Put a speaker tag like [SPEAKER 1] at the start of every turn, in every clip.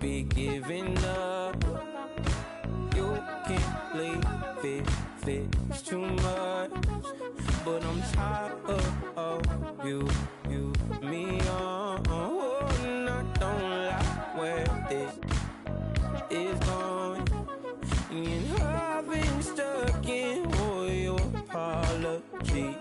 [SPEAKER 1] be giving up. You can't leave it, it's too much. But I'm tired of you, me on. Oh, and I don't like where this is going. And I've been stuck in all your apologies.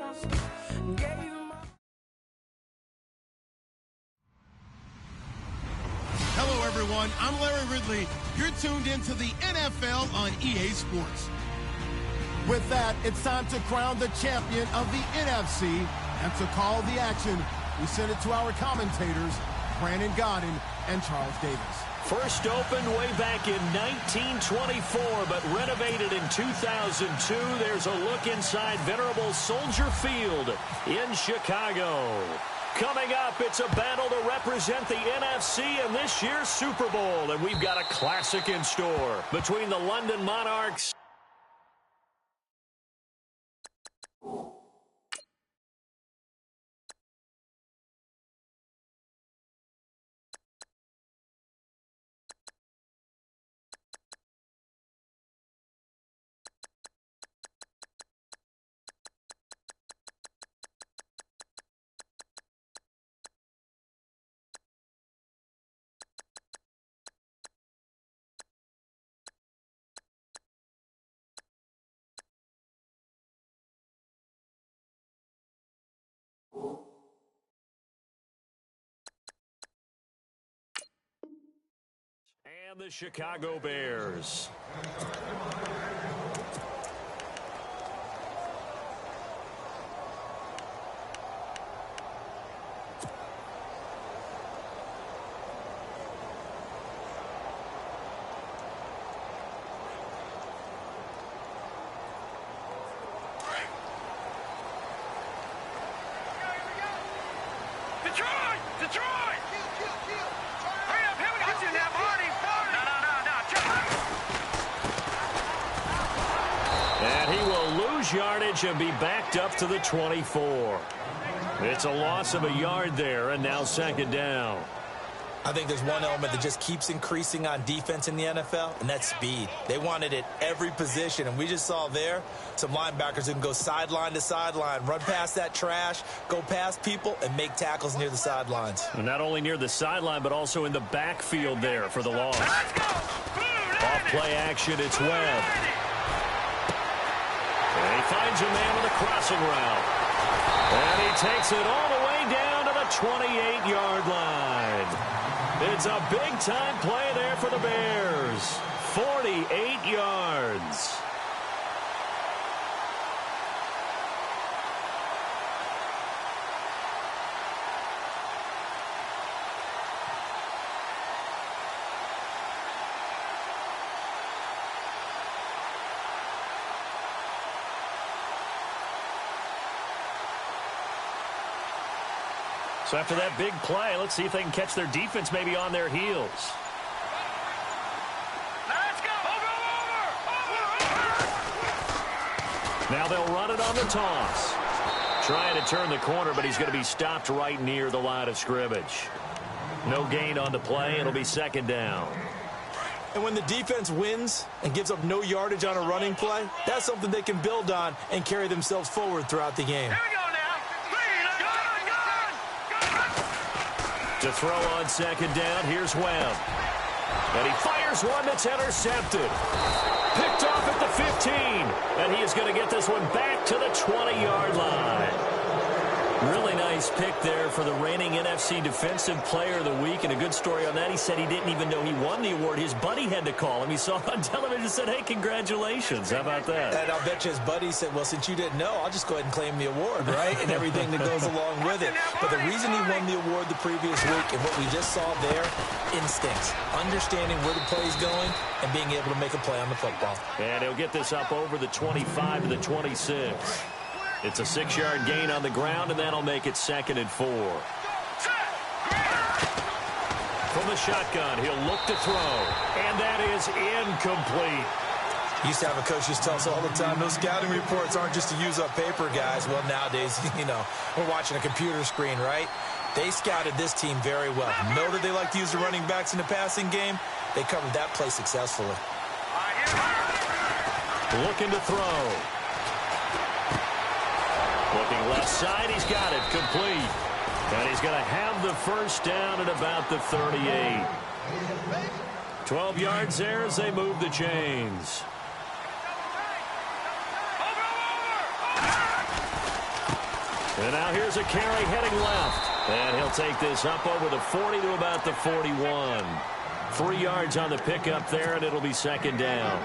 [SPEAKER 2] Hello, everyone. I'm Larry Ridley. You're tuned into the NFL on EA Sports. With that, it's time to crown the champion of the NFC. And to call the action, we send it to our commentators, Brandon Godden and Charles Davis.
[SPEAKER 3] First opened way back in 1924, but renovated in 2002. There's a look inside venerable Soldier Field in Chicago. Coming up, it's a battle to represent the NFC in this year's Super Bowl. And we've got a classic in store between the London Monarchs and the Chicago Bears.
[SPEAKER 4] Detroit! Hurry up, here we go. Now, Marty. No.
[SPEAKER 3] And he will lose yardage and be backed up to the 24. It's a loss of a yard there, and now second down.
[SPEAKER 5] I think there's one element that just keeps increasing on defense in the NFL, and that's speed. They want it at every position, and we just saw there some linebackers who can go sideline to sideline, run past that trash, go past people, and make tackles near the sidelines.
[SPEAKER 3] And not only near the sideline, but also in the backfield there for the loss. Off play action, it's Webb. And he finds a man with a crossing route. And he takes it all the way down to the 28-yard line. It's a big-time play there for the Bears. 48 yards. So after that big play, let's see if they can catch their defense maybe on their heels.
[SPEAKER 4] Let's go! Over!
[SPEAKER 3] Now they'll run it on the toss. Trying to turn the corner, but he's going to be stopped right near the line of scrimmage. No gain on the play. It'll be second down.
[SPEAKER 5] And when the defense wins and gives up no yardage on a running play, that's something they can build on and carry themselves forward throughout the game.
[SPEAKER 4] Here we go now.
[SPEAKER 3] To throw on second down, here's Webb. And he fires one that's intercepted. Picked off at the 15. And he is going to get this one back to the 20-yard line. Really nice pick there for the reigning NFC Defensive Player of the Week. And a good story on that. He said he didn't even know he won the award. His buddy had to call him. He saw it on television and said, hey, congratulations. How about that?
[SPEAKER 5] And I'll bet you his buddy said, well, since you didn't know, I'll just go ahead and claim the award, right? And everything that goes along with it. But the reason he won the award the previous week and what we just saw there, instincts. Understanding where the play is going and being able to make a play on the football.
[SPEAKER 3] And he'll get this up over the 25 to the 26. It's a 6-yard gain on the ground, and that'll make it 2nd and 4. From the shotgun, he'll look to throw, and that is incomplete.
[SPEAKER 5] Used to have a coach just tell us all the time, those scouting reports aren't just to use up paper, guys. Well, nowadays, you know, we're watching a computer screen, right? They scouted this team very well. Know that they like to use the running backs in the passing game. They covered that play successfully.
[SPEAKER 3] Looking to throw. Looking left side, he's got it, complete. And he's going to have the first down at about the 38. 12 yards there as they move the chains. And now here's a carry heading left. And he'll take this up over the 40 to about the 41. 3 yards on the pickup there, and it'll be second down.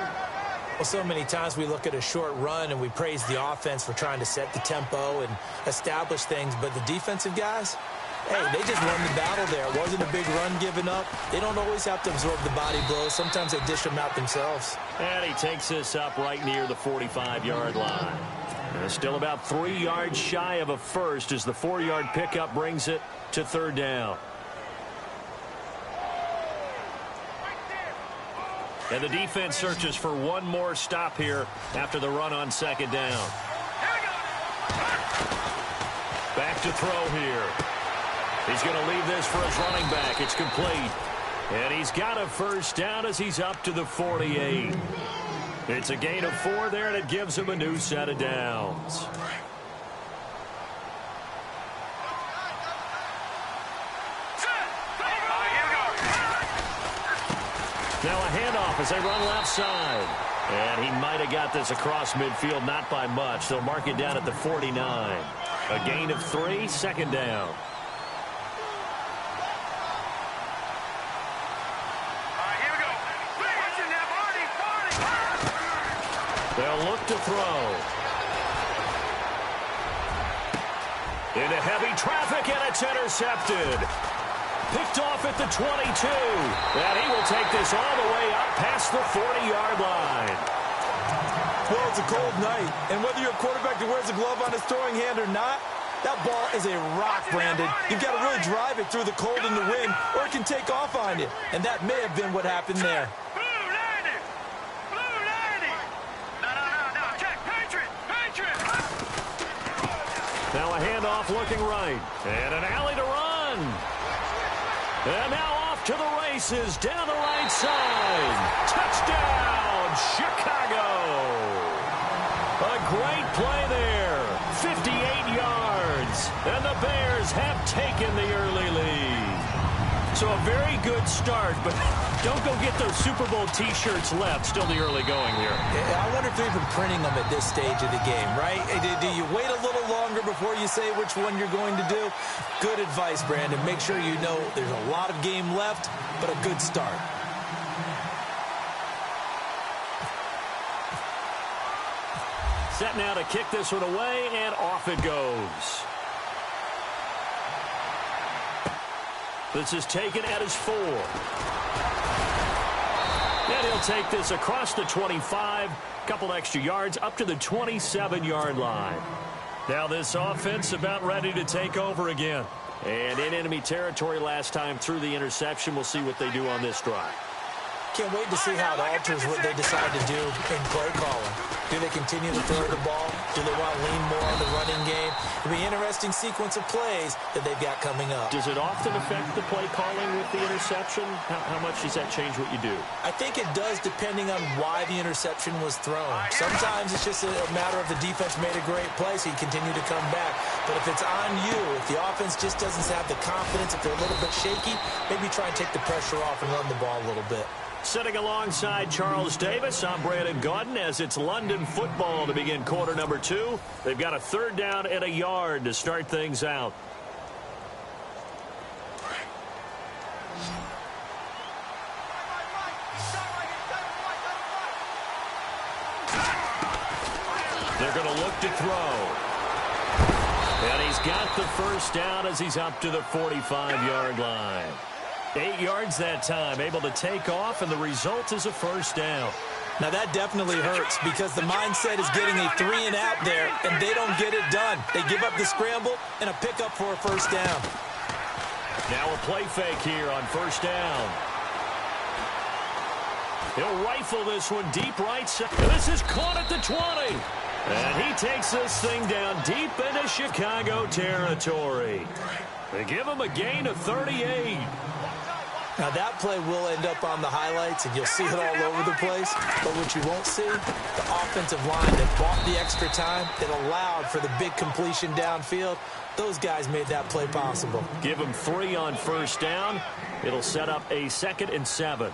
[SPEAKER 5] Well, so many times we look at a short run and we praise the offense for trying to set the tempo and establish things, but the defensive guys, hey, they just won the battle there. It wasn't a big run given up. They don't always have to absorb the body blows. Sometimes they dish them out themselves.
[SPEAKER 3] And he takes this up right near the 45-yard line. And still about 3 yards shy of a first as the 4-yard pickup brings it to third down. And the defense searches for one more stop here after the run on second down. Back to throw here. He's going to leave this for his running back. It's complete. And he's got a first down as he's up to the 48. It's a gain of 4 there, and it gives him a new set of downs. Now a handoff as they run left side. And he might have got this across midfield, not by much. They'll mark it down at the 49. A gain of 3, second down. They'll look to throw. Into heavy traffic, and it's intercepted. Picked off at the 22. And he will take this all the way up past the 40-yard line.
[SPEAKER 5] Well, it's a cold night, and whether you're a quarterback that wears a glove on his throwing hand or not, that ball is a rock, Brandon. You've got to really drive it through the cold and the wind, or it can take off on you. And that may have been what happened there.
[SPEAKER 3] Now a handoff looking right. And an alley to run. And now off to the races down the right side. Touchdown, Chicago. A great play there. 58 yards. And the Bears have taken the early lead. So a very good start, but don't go get those Super Bowl T-shirts left. Still the early going here.
[SPEAKER 5] I wonder if they're even printing them at this stage of the game, right? Do you wait a little longer before you say which one you're going to do? Good advice, Brandon. Make sure you know there's a lot of game left, but a good start.
[SPEAKER 3] Set now to kick this one away, and off it goes. This is taken at his 4. And he'll take this across the 25, couple extra yards, up to the 27-yard line. Now this offense about ready to take over again. And in enemy territory last time through the interception. We'll see what they do on this drive.
[SPEAKER 5] Can't wait to see how it alters what they decide to do in play calling. Do they continue to throw the ball? Do they want to lean more on the running game? It'll be an interesting sequence of plays that they've got coming up.
[SPEAKER 3] Does it often affect the play calling with the interception? How much does that change what you do?
[SPEAKER 5] I think it does depending on why the interception was thrown. Sometimes it's just a matter of the defense made a great play, so you continue to come back. But if it's on you, if the offense just doesn't have the confidence, if they're a little bit shaky, maybe try and take the pressure off and run the ball a little bit.
[SPEAKER 3] Sitting alongside Charles Davis, I'm Brandon Gaudin as it's London football to begin quarter number 2. They've got a third down and a yard to start things out. They're going to look to throw. And he's got the first down as he's up to the 45-yard line. 8 yards that time, able to take off, and the result is a first down.
[SPEAKER 5] Now that definitely hurts because the mindset is getting a 3 and out there, and they don't get it done. They give up the scramble and a pickup for a first down.
[SPEAKER 3] Now a play fake here on first down. He'll rifle this one deep right side. This is caught at the 20. And he takes this thing down deep into Chicago territory. They give him a gain of 38.
[SPEAKER 5] Now, that play will end up on the highlights, and you'll see it all over the place. But what you won't see, the offensive line that bought the extra time, that allowed for the big completion downfield, those guys made that play possible.
[SPEAKER 3] Give him 3 on first down. It'll set up a 2nd and 7.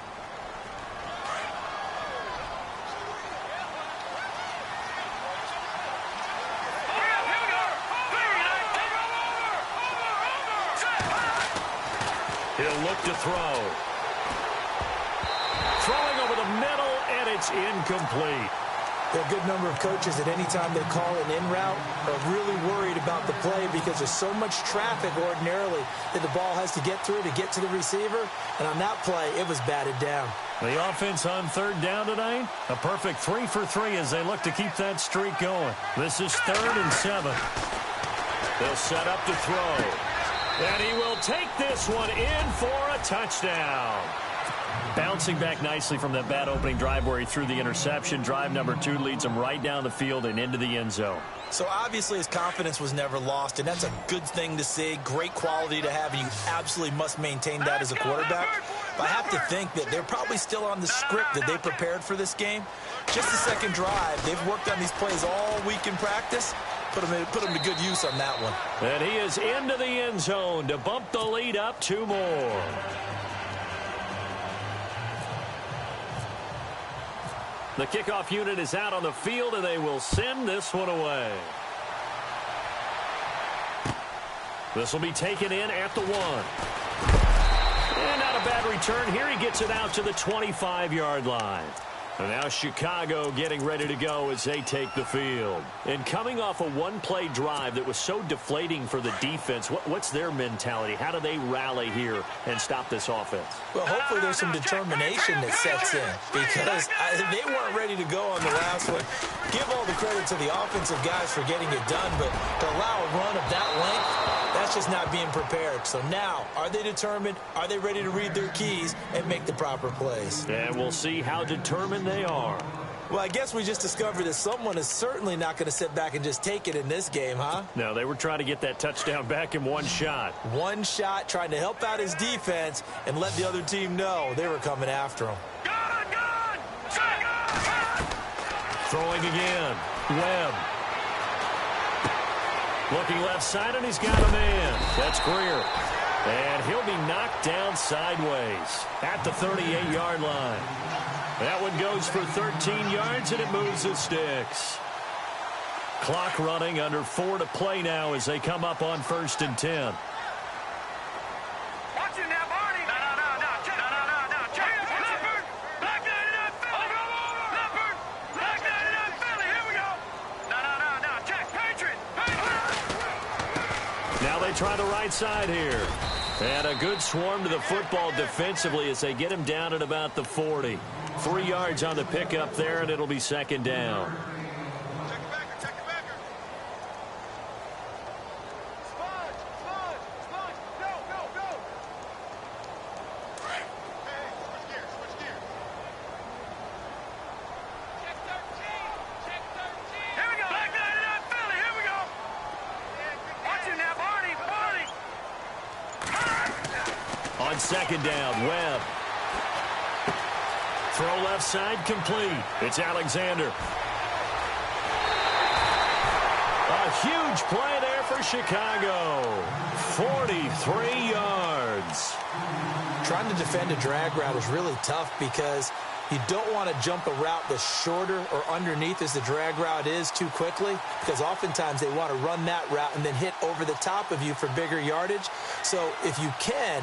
[SPEAKER 3] He'll look to throw. Throwing over the middle, and it's incomplete.
[SPEAKER 5] There are a good number of coaches that any time they call an in route are really worried about the play because there's so much traffic ordinarily that the ball has to get through to get to the receiver. And on that play, it was batted down.
[SPEAKER 3] The offense on 3rd down tonight, a perfect 3 for 3 as they look to keep that streak going. This is 3rd and 7. They'll set up to throw. And he will take this one in for a touchdown. Bouncing back nicely from that bad opening drive where he threw the interception. Drive number 2 leads him right down the field and into the end zone.
[SPEAKER 5] So obviously his confidence was never lost, and that's a good thing to see. Great quality to have, and you absolutely must maintain that as a quarterback. But I have to think that they're probably still on the script that they prepared for this game. Just the second drive. They've worked on these plays all week in practice. Put him to good use on that one.
[SPEAKER 3] And he is into the end zone to bump the lead up 2 more. The kickoff unit is out on the field, and they will send this one away. This will be taken in at the 1. And not a bad return here. He gets it out to the 25-yard line. And now Chicago getting ready to go as they take the field. And coming off a one-play drive that was so deflating for the defense, what's their mentality? How do they rally here and stop this offense?
[SPEAKER 5] Well, hopefully there's some determination that sets in because they weren't ready to go on the last one. Give all the credit to the offensive guys for getting it done, but to allow a run of that length, that's just not being prepared. So now, are they determined? Are they ready to read their keys and make the proper plays?
[SPEAKER 3] And we'll see how determined they are.
[SPEAKER 5] Well, I guess we just discovered that someone is certainly not going to sit back and just take it in this game, huh?
[SPEAKER 3] No, they were trying to get that touchdown back in one shot.
[SPEAKER 5] One shot, trying to help out his defense and let the other team know they were coming after him.
[SPEAKER 3] Throwing again. Webb. Looking left side, and he's got a man. That's Greer. And he'll be knocked down sideways at the 38-yard line. That one goes for 13 yards, and it moves the sticks. Clock running, under 4 to play now as they come up on 1st and 10.
[SPEAKER 4] Watch it now, Barney. No. Check. Leopard. Black 99 Philly. Leopard. Black 99 Philly. Here we go. No. Check. Patriot.
[SPEAKER 3] Now they try the right side here. And a good swarm to the football defensively as they get him down at about the 40. 3 yards on the pickup there, and it'll be 2nd down.
[SPEAKER 4] Check the backer. Sponge. Go. Hey, switch gears. Check 13. Here we go. Black 99 Philly. Here we go. Watch it now, Barney.
[SPEAKER 3] On 2nd down, Webb. Throw left side, complete. It's Alexander. A huge play there for Chicago. 43 yards.
[SPEAKER 5] Trying to defend a drag route is really tough because you don't want to jump a route that's shorter or underneath as the drag route is too quickly, because oftentimes they want to run that route and then hit over the top of you for bigger yardage. So if you can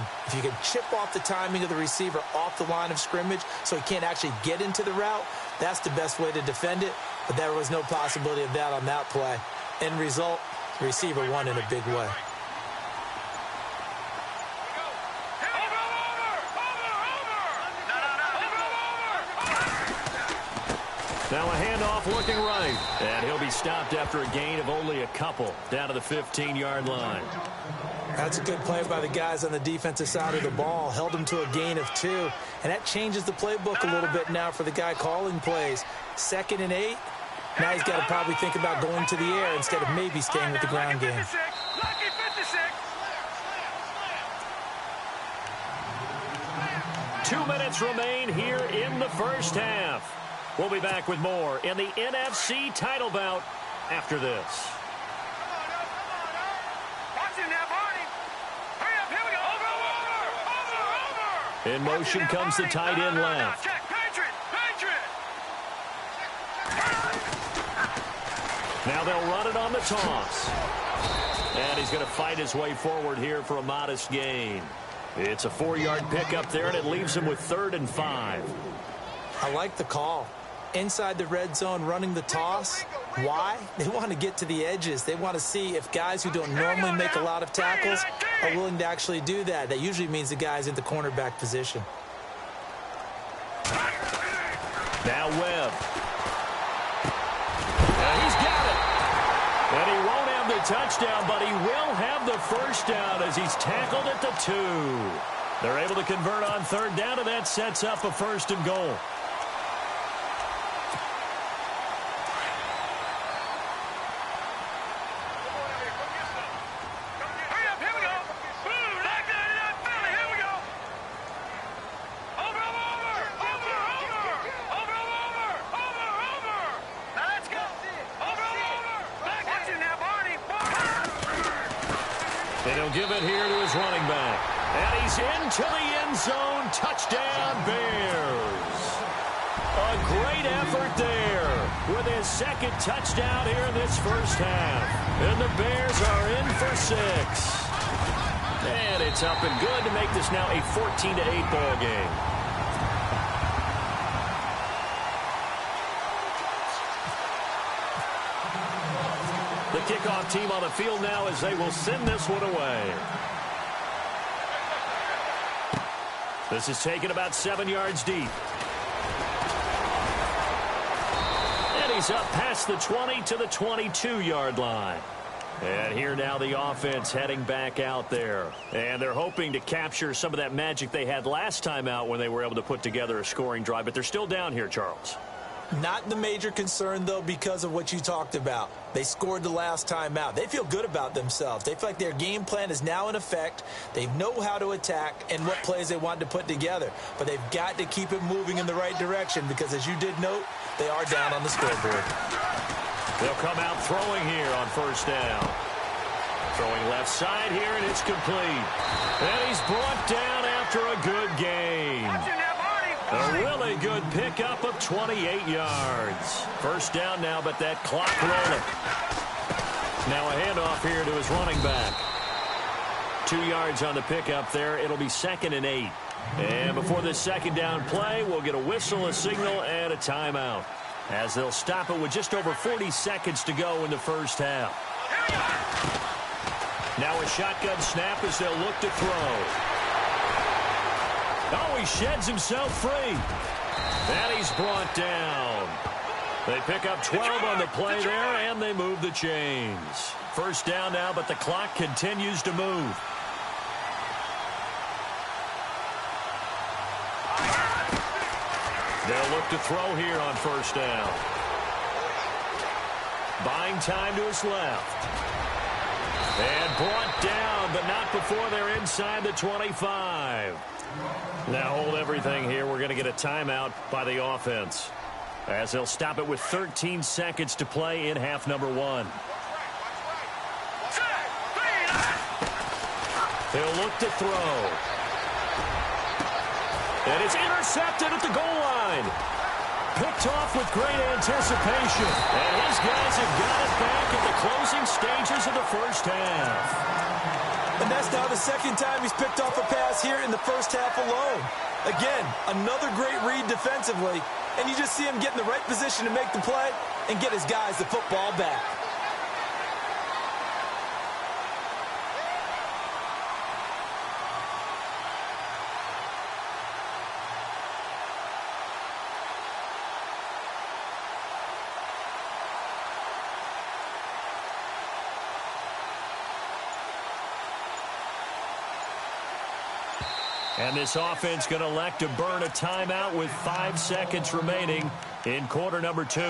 [SPEAKER 5] chip off the timing of the receiver off the line of scrimmage so he can't actually get into the route, that's the best way to defend it. But there was no possibility of that on that play. End result, the receiver won in a big way.
[SPEAKER 3] Now a handoff looking right. And he'll be stopped after a gain of only a couple down to the 15-yard line.
[SPEAKER 5] That's a good play by the guys on the defensive side of the ball. Held him to a gain of 2. And that changes the playbook a little bit now for the guy calling plays. 2nd and 8. Now he's got to probably think about going to the air instead of maybe staying with the ground game.
[SPEAKER 4] Lucky 56.
[SPEAKER 3] 2 minutes remain here in the first half. We'll be back with more in the NFC title bout after this.
[SPEAKER 4] Watch it now, Barney. Hurry up, here we go. Over.
[SPEAKER 3] In motion comes the tight end left.
[SPEAKER 4] Check, Patriot.
[SPEAKER 3] Now they'll run it on the toss. And he's going to fight his way forward here for a modest gain. It's a 4-yard pickup there, and it leaves him with 3rd and 5.
[SPEAKER 5] I like the call. Inside the red zone, running the toss. Why? They want to get to the edges. They want to see if guys who don't normally make a lot of tackles are willing to actually do that. That usually means the guy's in the cornerback position.
[SPEAKER 3] Now Webb. And he's got it. And he won't have the touchdown, but he will have the first down as he's tackled at the 2. They're able to convert on 3rd down, and that sets up a 1st and goal. And he'll give it here to his running back. And he's into the end zone. Touchdown, Bears. A great effort there with his 2nd touchdown here in this first half. And the Bears are in for 6. And it's up and good to make this now a 14-8 ball game. The kickoff team on the field now as they will send this one away. This is taken about 7 yards deep. And he's up past the 20 to the 22-yard line. And here now the offense heading back out there. And they're hoping to capture some of that magic they had last time out when they were able to put together a scoring drive. But they're still down here, Charles.
[SPEAKER 5] Not the major concern, though, because of what you talked about. They scored the last time out. They feel good about themselves. They feel like their game plan is now in effect. They know how to attack and what plays they want to put together. But they've got to keep it moving in the right direction because, as you did note, they are down on the scoreboard.
[SPEAKER 3] They'll come out throwing here on 1st down. Throwing left side here, and it's complete. And he's brought down after a good game. A really good pickup of 28 yards. 1st down now, but that clock rolling. Now a handoff here to his running back. 2 yards on the pickup there. It'll be 2nd and 8. And before this 2nd down play, we'll get a whistle, a signal, and a timeout, as they'll stop it with just over 40 seconds to go in the first half. Now a shotgun snap as they'll look to throw. Oh, he sheds himself free. And he's brought down. They pick up 12 on the play there, and they move the chains. 1st down now, but the clock continues to move. They'll look to throw here on 1st down. Buying time to his left. And brought down, but not before they're inside the 25. Now hold everything here. We're going to get a timeout by the offense, as they'll stop it with 13 seconds to play in half number 1. They'll look to throw. And it's intercepted at the goal line. Picked off with great anticipation. And his guys have got it back at the closing stages of the first half.
[SPEAKER 5] And that's now the 2nd time he's picked off a pass here in the first half alone. Again, another great read defensively, and you just see him get in the right position to make the play and get his guys the football back.
[SPEAKER 3] And this offense going to elect to burn a timeout with 5 seconds remaining in quarter number 2.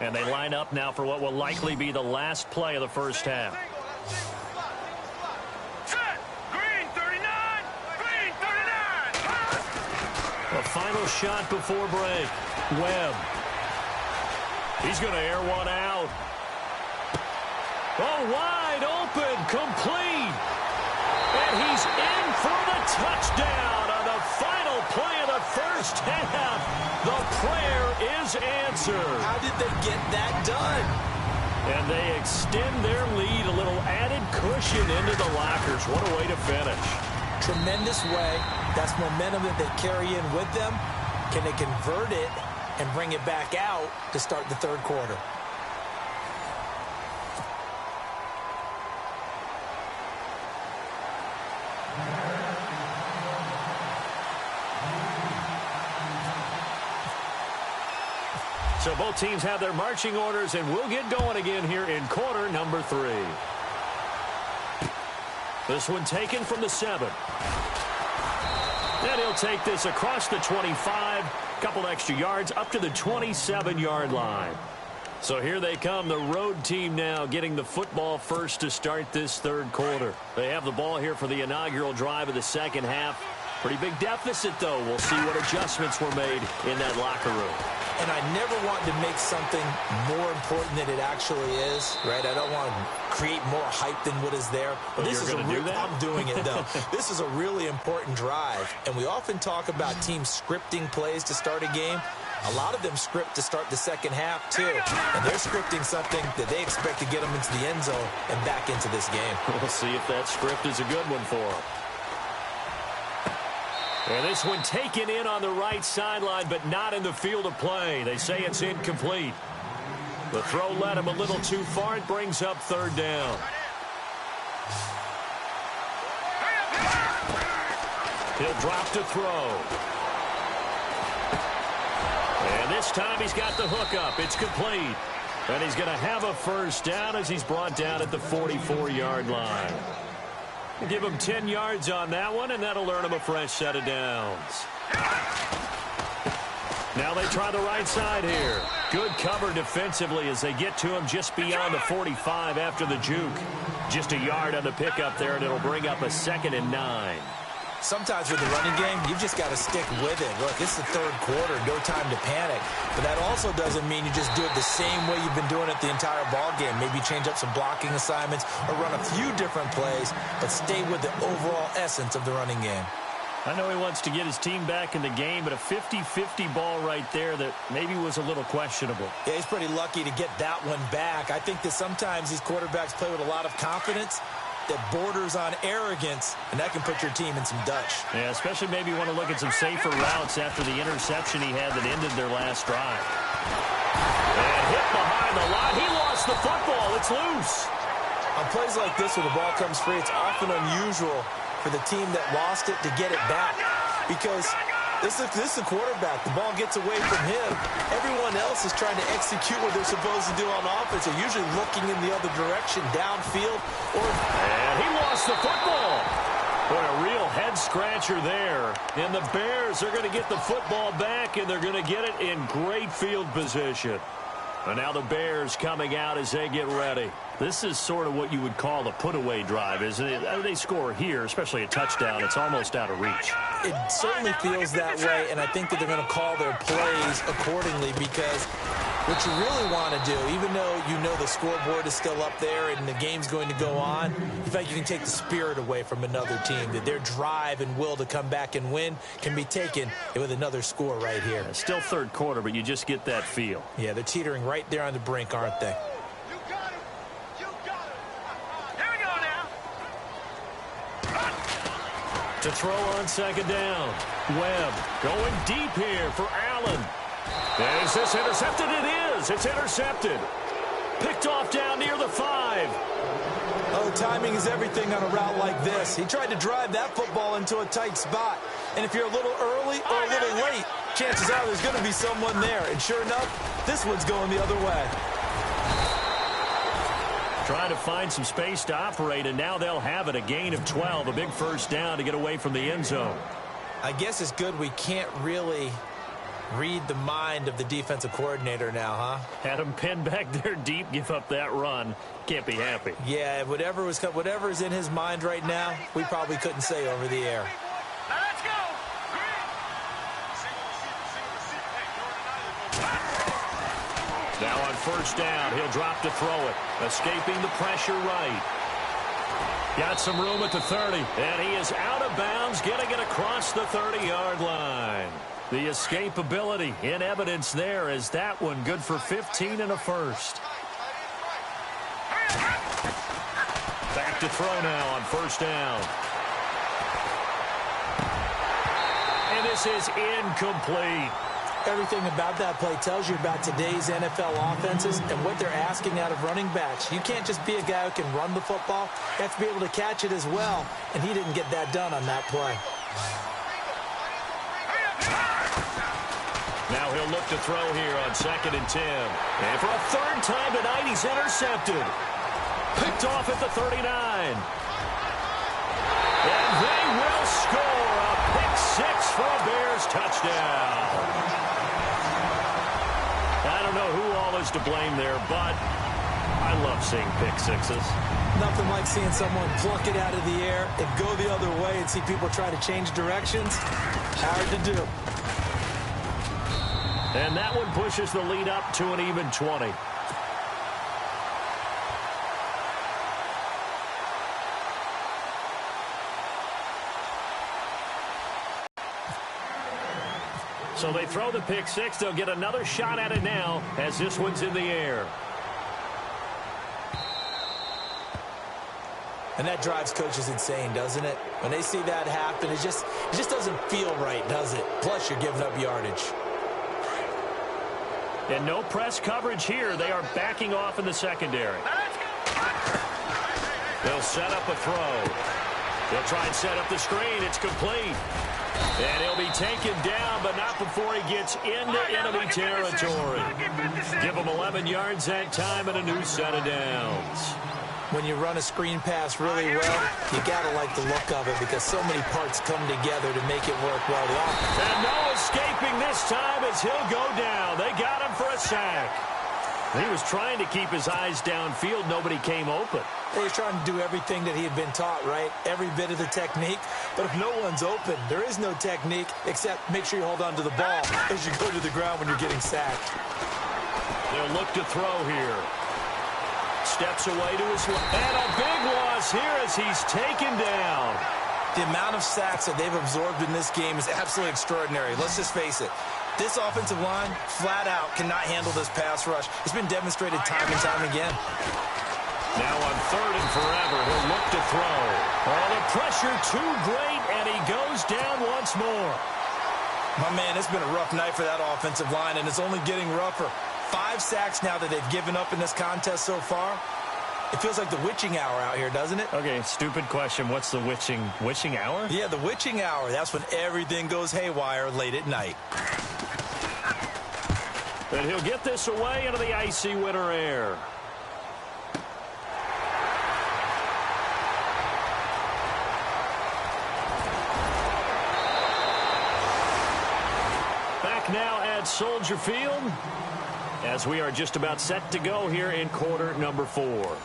[SPEAKER 3] And they line up now for what will likely be the last play of the first half.
[SPEAKER 4] Set. Green 39. Green 39.
[SPEAKER 3] A final shot before break. Webb. He's going to air one out. Oh, wide open, complete. And he's in for the touchdown on the final play of the first half. The prayer is answered.
[SPEAKER 5] How did they get that done?
[SPEAKER 3] And they extend their lead, a little added cushion into the lockers. What a way to finish.
[SPEAKER 5] Tremendous way. That's momentum that they carry in with them. Can they convert it and bring it back out to start the third quarter?
[SPEAKER 3] So both teams have their marching orders, and we'll get going again here in quarter number 3. This one taken from the 7. And he'll take this across the 25, couple extra yards up to the 27-yard line. So here they come, the road team now getting the football first to start this third quarter. They have the ball here for the inaugural drive of the second half. Pretty big deficit, though. We'll see what adjustments were made in that locker room.
[SPEAKER 5] And I never want to make something more important than it actually is, right? I don't want to create more hype than what is there.
[SPEAKER 3] But this is going to do that?
[SPEAKER 5] I'm doing it, though. This is a really important drive. And we often talk about teams scripting plays to start a game. A lot of them script to start the second half, too. And they're scripting something that they expect to get them into the end zone and back into this game.
[SPEAKER 3] We'll see if that script is a good one for them. And this one taken in on the right sideline, but not in the field of play. They say it's incomplete. The throw led him a little too far. It brings up third down. He'll drop to throw. And this time he's got the hook up. It's complete. And he's going to have a first down as he's brought down at the 44-yard line. Give him 10 yards on that one, and that'll earn him a fresh set of downs. Now they try the right side here. Good cover defensively as they get to him just beyond the 45 after the juke. Just a yard on the pickup there, and it'll bring up a 2nd and 9.
[SPEAKER 5] Sometimes with the running game, you've just got to stick with it. Look, it's the third quarter, no time to panic. But that also doesn't mean you just do it the same way you've been doing it the entire ball game. Maybe change up some blocking assignments or run a few different plays, but stay with the overall essence of the running game.
[SPEAKER 3] I know he wants to get his team back in the game, but a 50-50 ball right there that maybe was a little questionable.
[SPEAKER 5] Yeah, he's pretty lucky to get that one back. I think that sometimes these quarterbacks play with a lot of confidence that borders on arrogance, and that can put your team in some Dutch.
[SPEAKER 3] Yeah, especially maybe you want to look at some safer routes after the interception he had that ended their last drive. And hit behind the line. He lost the football. It's loose.
[SPEAKER 5] On plays like this where the ball comes free, it's often unusual for the team that lost it to get it back, because this is the quarterback. The ball gets away from him. Everyone else is trying to execute what they're supposed to do on offense. They're usually looking in the other direction, downfield.
[SPEAKER 3] And he lost the football. Boy, a real head-scratcher there. And the Bears are going to get the football back, and they're going to get it in great field position. And now the Bears coming out as they get ready. This is sort of what you would call a put-away drive, isn't it? They score here, especially a touchdown. It's almost out of reach.
[SPEAKER 5] It certainly feels that way, and I think that they're going to call their plays accordingly, because what you really want to do, even though you know the scoreboard is still up there and the game's going to go on, in fact, you can take the spirit away from another team, that their drive and will to come back and win can be taken with another score right here.
[SPEAKER 3] It's still third quarter, but you just get that feel.
[SPEAKER 5] Yeah, they're teetering right there on the brink, aren't they?
[SPEAKER 3] To throw on second down. Webb going deep here for Allen. Is this intercepted? It is. It's intercepted. Picked off down near the 5.
[SPEAKER 5] Oh, timing is everything on a route like this. He tried to drive that football into a tight spot. And if you're a little early or a little late, chances are there's going to be someone there. And sure enough, this one's going the other way.
[SPEAKER 3] Trying to find some space to operate, and now they'll have it. A gain of 12, a big first down to get away from the end zone.
[SPEAKER 5] I guess it's good we can't really Read the mind of the defensive coordinator now, huh?
[SPEAKER 3] Had him pinned back there deep, give up that run. Can't be happy.
[SPEAKER 5] Yeah, whatever's in his mind right now, we probably couldn't say over the air.
[SPEAKER 4] Now let's go.
[SPEAKER 3] Now on first down, he'll drop to throw it. Escaping the pressure right. Got some room at the 30, and he is out of bounds, getting it across the 30-yard line. The escapability in evidence there as that one good for 15 and a first. Back to throw now on first down. And this is incomplete.
[SPEAKER 5] Everything about that play tells you about today's NFL offenses and what they're asking out of running backs. You can't just be a guy who can run the football. You have to be able to catch it as well, and he didn't get that done on that play.
[SPEAKER 3] Now he'll look to throw here on 2nd and 10. And for a third time tonight, he's intercepted. Picked off at the 39. And they will score a pick six for a Bears touchdown. I don't know who all is to blame there, but I love seeing pick sixes.
[SPEAKER 5] Nothing like seeing someone pluck it out of the air and go the other way and see people try to change directions. Hard to do.
[SPEAKER 3] And that one pushes the lead up to an even 20. So they throw the pick six. They'll get another shot at it now as this one's in the air.
[SPEAKER 5] And that drives coaches insane, doesn't it? When they see that happen, it just doesn't feel right, does it? Plus, you're giving up yardage.
[SPEAKER 3] And no press coverage here. They are backing off in the secondary. They'll set up a throw. They'll try and set up the screen. It's complete. And he'll be taken down, but not before he gets into enemy territory. Give him 11 yards that time and a new set of downs.
[SPEAKER 5] When you run a screen pass really well, you got to like the look of it because so many parts come together to make it work well.
[SPEAKER 3] And no escaping this time as he'll go down. They got him for a sack. He was trying to keep his eyes downfield. Nobody came open.
[SPEAKER 5] He was trying to do everything that he had been taught, right? Every bit of the technique. But if no one's open, there is no technique except make sure you hold on to the ball as you go to the ground when you're getting sacked.
[SPEAKER 3] They'll look to throw here. Steps away to his left. And a big loss here as he's taken down.
[SPEAKER 5] The amount of sacks that they've absorbed in this game is absolutely extraordinary. Let's just face it. This offensive line, flat out, cannot handle this pass rush. It's been demonstrated time and time again.
[SPEAKER 3] Now on 3rd and forever, he'll look to throw. Oh, the pressure too great, and he goes down once more.
[SPEAKER 5] My man, it's been a rough night for that offensive line, and it's only getting rougher. 5 sacks now that they've given up in this contest so far. It feels like the witching hour out here, doesn't it?
[SPEAKER 3] Okay, stupid question. What's the witching hour?
[SPEAKER 5] Yeah, the witching hour. That's when everything goes haywire late at night.
[SPEAKER 3] And he'll get this away into the icy winter air. Back now at Soldier Field as we are just about set to go here in quarter number 4.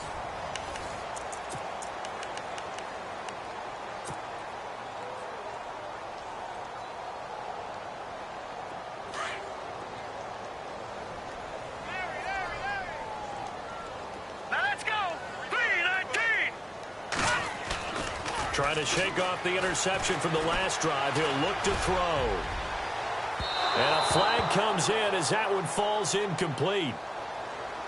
[SPEAKER 3] Trying to shake off the interception from the last drive. He'll look to throw. And a flag comes in as that one falls incomplete.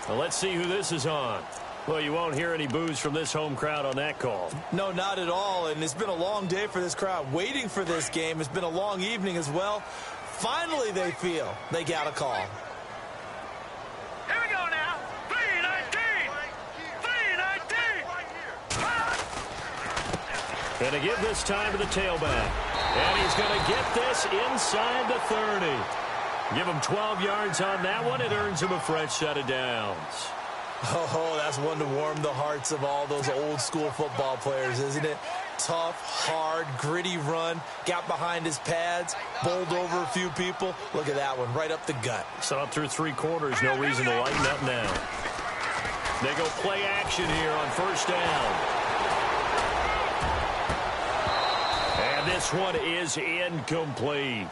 [SPEAKER 3] Well, let's see who this is on. Well, you won't hear any boos from this home crowd on that call.
[SPEAKER 5] No, not at all. And it's been a long day for this crowd waiting for this game. It's been a long evening as well. Finally, they feel they got a call.
[SPEAKER 4] Here we go now. 3-19. 3-19.
[SPEAKER 3] Going to give this time to the tailback. And he's going to get this inside the 30. Give him 12 yards on that one. It earns him a fresh set of downs.
[SPEAKER 5] Oh, that's one to warm the hearts of all those old school football players, isn't it? tough, hard, gritty run. Got behind his pads, bowled over a few people. Look at that one, right up the gut.
[SPEAKER 3] So up through 3 quarters, no reason to lighten up now. They go play action here on first down. And this one is incomplete.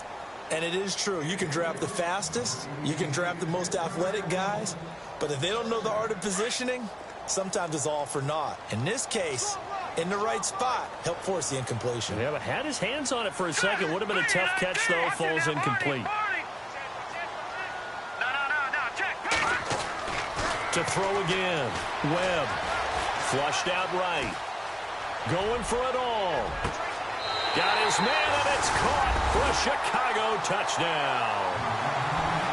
[SPEAKER 5] And it is true. You can draft the fastest. You can draft the most athletic guys. But if they don't know the art of positioning, sometimes it's all for naught. In this case, in the right spot, help force the incompletion.
[SPEAKER 3] Yeah, but had his hands on it for a second. Would have been a tough catch, though. Falls incomplete. To throw again. Webb. Flushed out right. Going for it all. Got his man, and it's caught for a Chicago touchdown.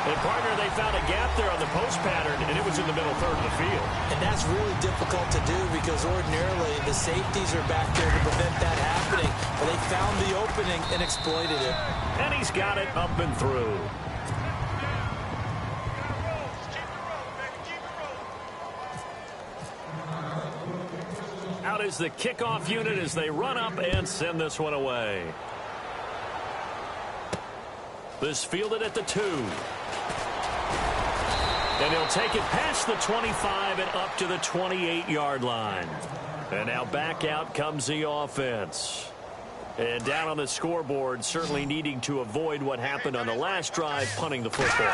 [SPEAKER 3] And, partner, they found a gap there on the post pattern, and it was in the middle third of the field.
[SPEAKER 5] And that's really difficult to do because ordinarily the safeties are back there to prevent that happening. But they found the opening and exploited it.
[SPEAKER 3] And he's got it up and through. Out is the kickoff unit as they run up and send this one away. This fielded at the 2. And he'll take it past the 25 and up to the 28-yard line. And now back out comes the offense. And down on the scoreboard, certainly needing to avoid what happened on the last drive, punting the football.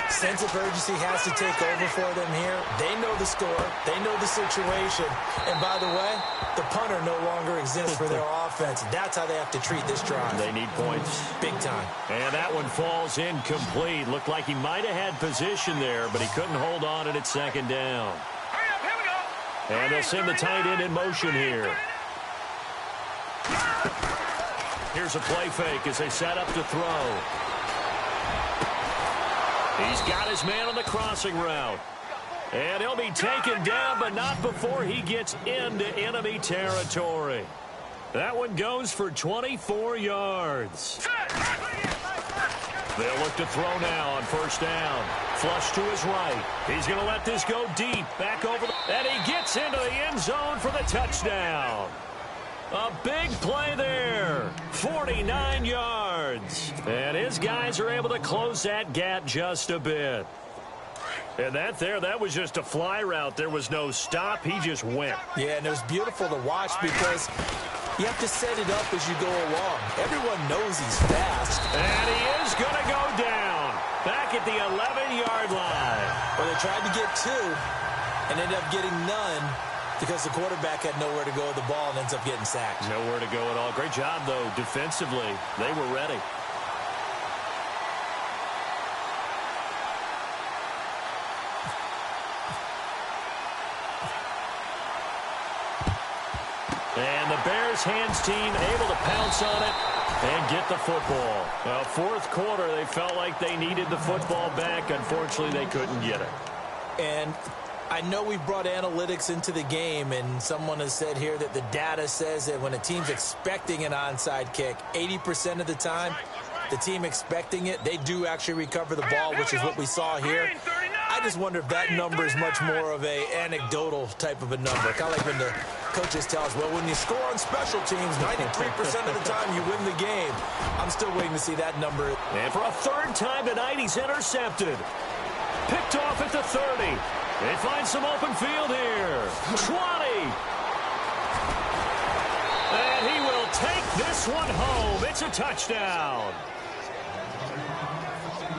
[SPEAKER 5] Sense of urgency has to take over for them here. They know the score. They know the situation. And by the way, the punter no longer exists for their offense. That's how they have to treat this drive.
[SPEAKER 3] They need points.
[SPEAKER 5] Big time.
[SPEAKER 3] And that one falls incomplete. Looked like he might have had position there, but he couldn't hold on it at second down. And they'll send the tight end in motion here. Here's a play fake as they set up to throw. He's got his man on the crossing route. And he'll be taken down, but not before he gets into enemy territory. That one goes for 24 yards. They'll look to throw now on first down. Flush to his right. He's going to let this go deep. Back over. And he gets into the end zone for the touchdown. A big play there. 49 yards. And his guys are able to close that gap just a bit. And that was just a fly route. There was no stop. He just went.
[SPEAKER 5] Yeah, and it was beautiful to watch because you have to set it up as you go along. Everyone knows he's fast.
[SPEAKER 3] And he is going to go down. Back at the 11-yard line.
[SPEAKER 5] Well, they tried to get 2 and ended up getting none because the quarterback had nowhere to go with the ball and ends up getting sacked.
[SPEAKER 3] Nowhere to go at all. Great job, though, defensively. They were ready. And the Bears hands team able to pounce on it and get the football. Well, fourth quarter, they felt like they needed the football back. Unfortunately, they couldn't get it.
[SPEAKER 5] And I know we brought analytics into the game, and someone has said here that the data says that when a team's expecting an onside kick, 80% of the time, the team expecting it, they do actually recover the ball, which is what we saw here. I just wonder if that number is much more of a anecdotal type of a number. Kind of like when the coaches tell us, well, when you score on special teams, 93% of the time you win the game. I'm still waiting to see that number.
[SPEAKER 3] And for a third time tonight, he's intercepted. Picked off at the 30. They find some open field here. 20. And he will take this one home. It's a touchdown.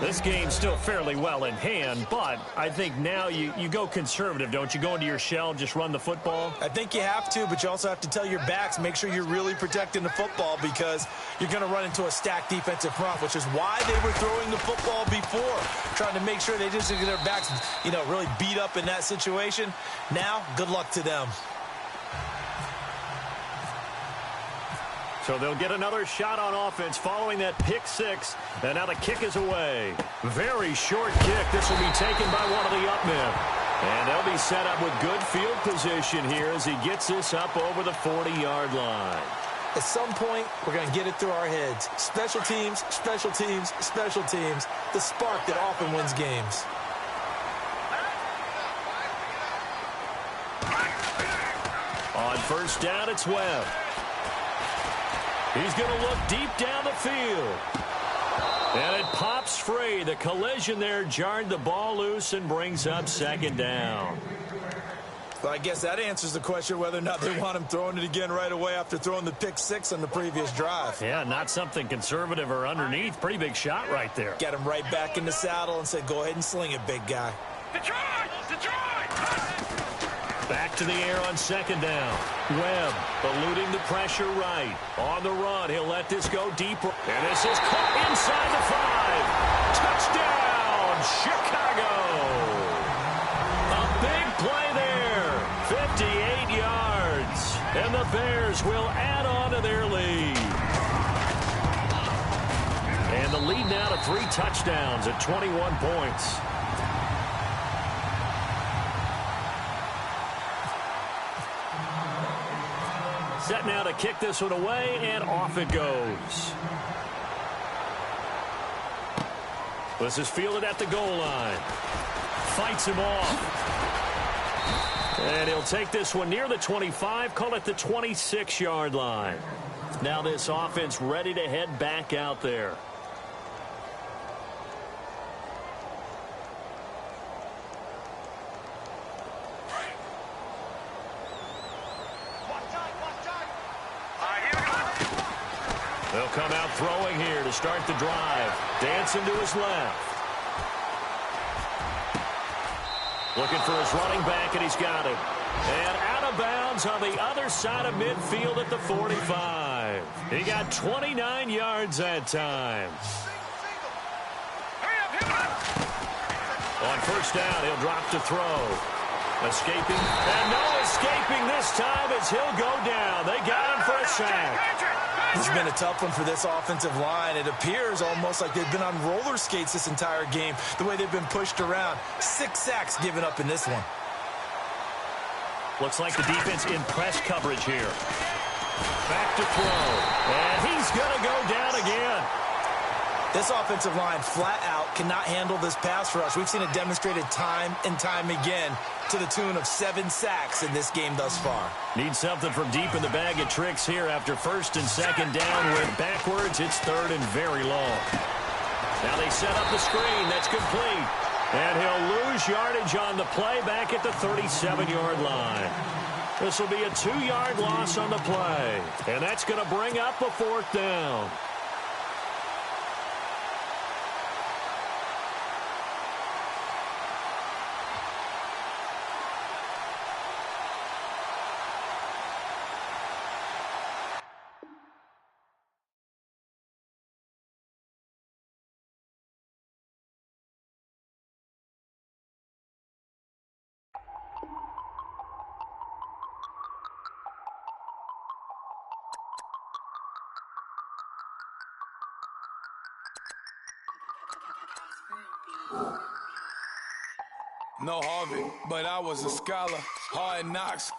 [SPEAKER 3] This game's still fairly well in hand, but I think now you go conservative, don't you? Go into your shell, just run the football?
[SPEAKER 5] I think you have to, but you also have to tell your backs, make sure you're really protecting the football because you're going to run into a stacked defensive front, which is why they were throwing the football before, trying to make sure they just get their backs, really beat up in that situation. Now, good luck to them.
[SPEAKER 3] So they'll get another shot on offense following that pick six. And now the kick is away. Very short kick. This will be taken by one of the up men. And they'll be set up with good field position here as he gets this up over the 40-yard line.
[SPEAKER 5] At some point, we're going to get it through our heads. Special teams, special teams, special teams. The spark that often wins games.
[SPEAKER 3] On first down, it's Webb. He's going to look deep down the field. And it pops free. The collision there jarred the ball loose and brings up second down.
[SPEAKER 5] Well, I guess that answers the question whether or not they want him throwing it again right away after throwing the pick six on the previous drive.
[SPEAKER 3] Yeah, not something conservative or underneath. Pretty big shot right there.
[SPEAKER 5] Get him right back in the saddle and said, go ahead and sling it, big guy.
[SPEAKER 4] Detroit! Detroit!
[SPEAKER 3] Back to the air on second down. Webb eluding the pressure right. On the run, he'll let this go deeper. And this is caught inside the 5. Touchdown, Chicago! A big play there. 58 yards. And the Bears will add on to their lead. And the lead now to 3 touchdowns at 21 points. Set now to kick this one away, and off it goes. This is fielded at the goal line. Fights him off. And he'll take this one near the 25, call it the 26-yard line. Now this offense ready to head back out there. They'll come out throwing here to start the drive. Dancing to his left. Looking for his running back, and he's got it. And out of bounds on the other side of midfield at the 45. He got 29 yards that time. On first down, he'll drop to throw. Escaping, and no escaping this time as he'll go down. They got him for a sack.
[SPEAKER 5] This has been a tough one for this offensive line. It appears almost like they've been on roller skates this entire game, the way they've been pushed around. 6 sacks given up in this one.
[SPEAKER 3] Looks like the defense in press coverage here. Back to throw, and he's going to go down again.
[SPEAKER 5] This offensive line flat out cannot handle this pass rush. We've seen it demonstrated time and time again to the tune of 7 sacks in this game thus far.
[SPEAKER 3] Need something from deep in the bag of tricks here after first and second down. Went backwards. It's third and very long. Now they set up the screen. That's complete. And he'll lose yardage on the play back at the 37-yard line. This will be a 2-yard loss on the play. And that's going to bring up a 4th down.
[SPEAKER 6] No Harvard, but I was a scholar. Hard knocks,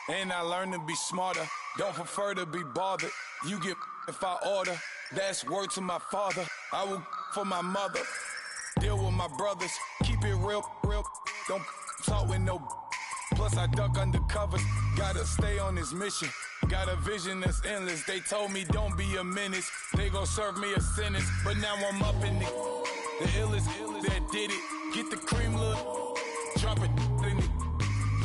[SPEAKER 6] and I learned to be smarter. Don't prefer to be bothered. You get if I order. That's word to my father. I will for my mother. Deal with my brothers. Keep it real, real. Don't talk with no. Plus I duck undercover. Gotta stay on this mission. Got a vision that's endless. They told me don't be a menace. They gon' serve me a sentence. But now I'm up in the illest that did it. Get the cream look. Drop it in it.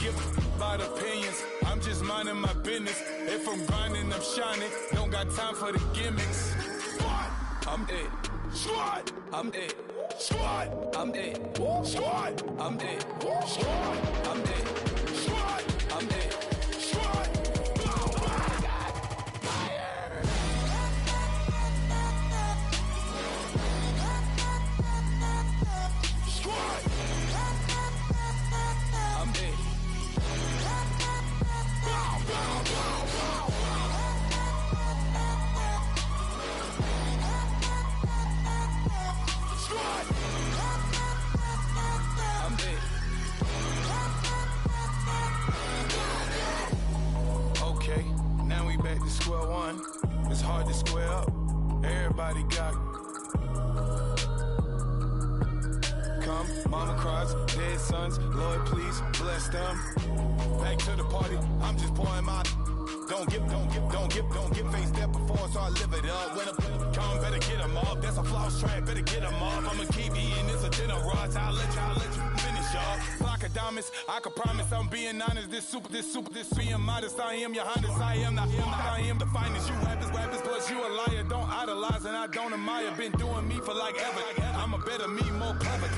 [SPEAKER 6] Give about opinions. I'm just minding my business. If I'm grinding, I'm shining. Don't got time for the gimmicks. Squad, I'm dead. Squad, I'm dead. Squad, I'm dead. Squad, I'm dead. Squad, I'm dead. Squad, I'm dead. Squad. Oh my God. Fire. Squad. I'm dead. Squad. I'm dead. Okay, now we back to square one. It's hard to square up. Everybody got come. Mama cries, dead sons, Lord please bless them. Back to the party, I'm just pouring my. Don't get face there before, so I live it up. When a come, better get them up. That's a floss track, better get them up. I'ma keep eating, it's a dinner rush. I'll let you finish up. Flock of diamonds, I can promise I'm being honest. This being modest. I am your highness, I am the finest. You rappers, plus you a liar. Don't idolize and I don't admire. Been doing me for like ever. I'm a better me, more clever.